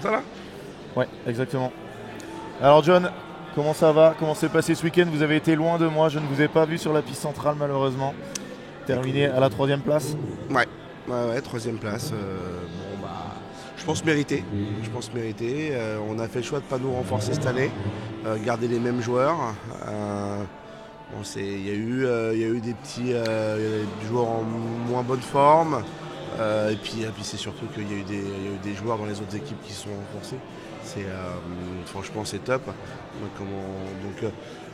Ça là. Ouais, exactement. Alors John, comment ça va? Comment s'est passé ce week-end? Vous avez été loin de moi, je ne vous ai pas vu sur la piste centrale malheureusement. Terminé à la 3e place. Ouais, troisième place. Je pense mérité. On a fait le choix de ne pas nous renforcer cette année, garder les mêmes joueurs. Il y a eu des petits joueurs en moins bonne forme. Et puis c'est surtout qu'il y a eu des joueurs dans les autres équipes qui sont renforcés. Franchement c'est top.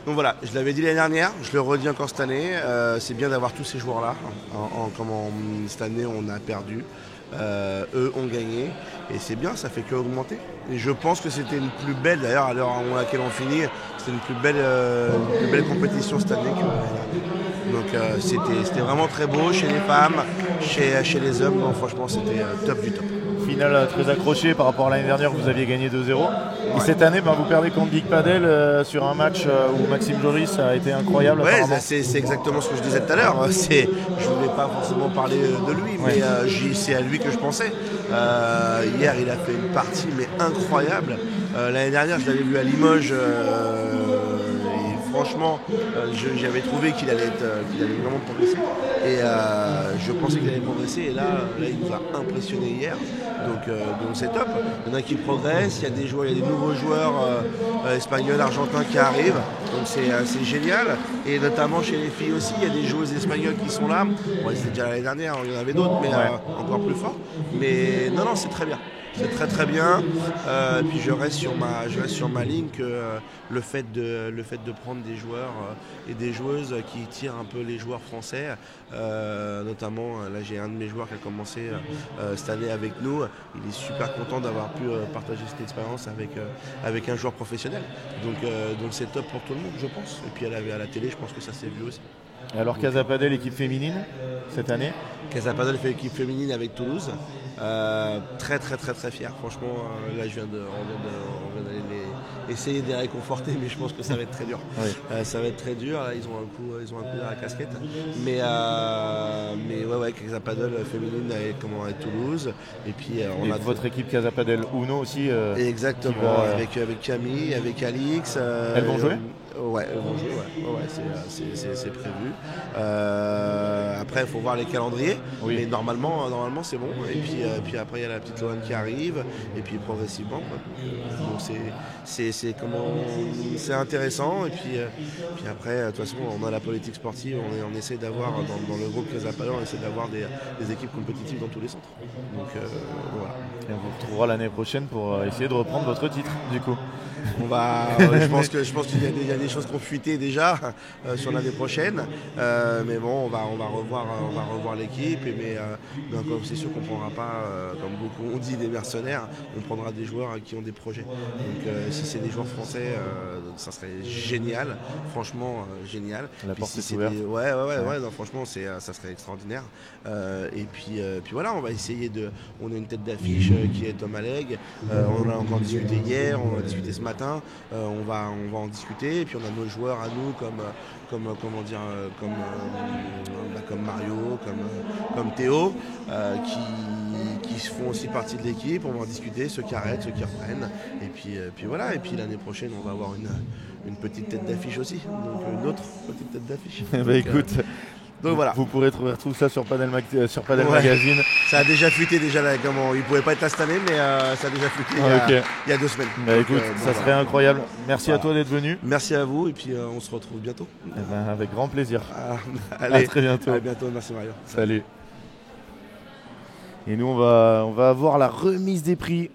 Donc voilà, je l'avais dit l'année dernière, je le redis encore cette année. C'est bien d'avoir tous ces joueurs-là. Cette année on a perdu. Eux ont gagné et c'est bien, ça fait que augmenter. Et je pense que c'était une plus belle, d'ailleurs à l'heure à laquelle on finit, c'était une plus belle compétition cette année que l'année dernière. Donc c'était vraiment très beau chez les femmes, chez les hommes. Donc franchement c'était top du top. Finale très accrochée par rapport à l'année dernière, vous aviez gagné 2-0. Et Ouais. cette année, vous perdez contre Geek Padel sur un match où Maxime Joris a été incroyable. Ouais, apparemment. c'est exactement ce que je disais tout à l'heure. Je ne voulais pas forcément parler de lui, mais c'est à lui que je pensais. Hier, il a fait une partie mais incroyable. L'année dernière, je l'avais vu à Limoges. Et franchement, j'avais trouvé qu'il allait vraiment progresser. Et je pensais qu'il allait progresser. Et là, il nous a impressionné hier. Donc c'est top. Il y en a qui progressent. Il y a des nouveaux joueurs espagnols, argentins qui arrivent. Donc c'est génial. Et notamment chez les filles aussi, il y a des joueuses espagnoles qui sont là. Bon, c'était déjà l'année dernière, il y en avait d'autres, mais encore plus fort. Mais non, c'est très bien. C'est très très bien. Puis je reste sur ma ligne que le fait de prendre des joueurs et des joueuses qui tirent un peu les joueurs français, notamment là j'ai un de mes joueurs qui a commencé cette année avec nous. Il est super content d'avoir pu partager cette expérience avec un joueur professionnel. Donc c'est top pour tout le monde, je pense. Et puis à la télé, je pense que ça s'est vu aussi. Et alors Casa Padel, équipe féminine, cette année? Casa Padel fait équipe féminine avec Toulouse. Très très très très fier. Franchement, là on vient d'aller essayer de les réconforter, mais je pense que ça va être très dur. Oui. Ça va être très dur. Là, ils ont un coup dans la casquette. Mais ouais, Casa Padel féminine avec Toulouse. Et puis Et votre équipe Casa Padel Uno aussi. Exactement. Avec Camille, avec Alix. Elles vont jouer? Ouais, elles vont jouer. Ouais, c'est prévu. Après, il faut voir les calendriers. Oui. Mais normalement c'est bon. Et puis après, il y a la petite Loane qui arrive. Et puis progressivement. Donc c'est intéressant. Et puis après, de toute façon, on a la politique sportive. On essaie d'avoir, dans le groupe Casa Padel, on essaie d'avoir des équipes compétitives dans tous les centres. Donc voilà. Et on vous retrouvera l'année prochaine pour essayer de reprendre votre titre, du coup. Je pense qu'il y a des choses qui ont fuité déjà sur l'année prochaine. Mais bon, on va revoir l'équipe. Mais comme c'est sûr qu'on ne prendra pas, comme beaucoup ont dit, des mercenaires. On prendra des joueurs qui ont des projets. Donc si c'est des joueurs français, ça serait génial. Franchement, génial. La porte est ouverte. Non, franchement, ça serait extraordinaire. Et puis voilà, on va essayer de. On a une tête d'affiche qui est Tom Alleg. On en a encore discuté hier, on en a discuté ce matin. On va en discuter. Et puis on a nos joueurs à nous comme Mario, comme Théo, qui font aussi partie de l'équipe. On va en discuter, ceux qui arrêtent, ceux qui reprennent. Et puis voilà. Et puis l'année prochaine, on va avoir une petite tête d'affiche aussi. Donc une autre petite tête d'affiche. Écoute. Donc voilà. Vous pourrez trouver tout ça sur Padel Magazine. Ça a déjà fuité déjà là, il ne pouvait pas être là cette année, mais ça a déjà fuité il y a 2 semaines. Écoute, ça serait incroyable. Merci à toi d'être venu. Merci à vous et puis on se retrouve bientôt. Avec grand plaisir. Allez, à très bientôt. À bientôt, merci Mario. Salut. Et nous on va avoir la remise des prix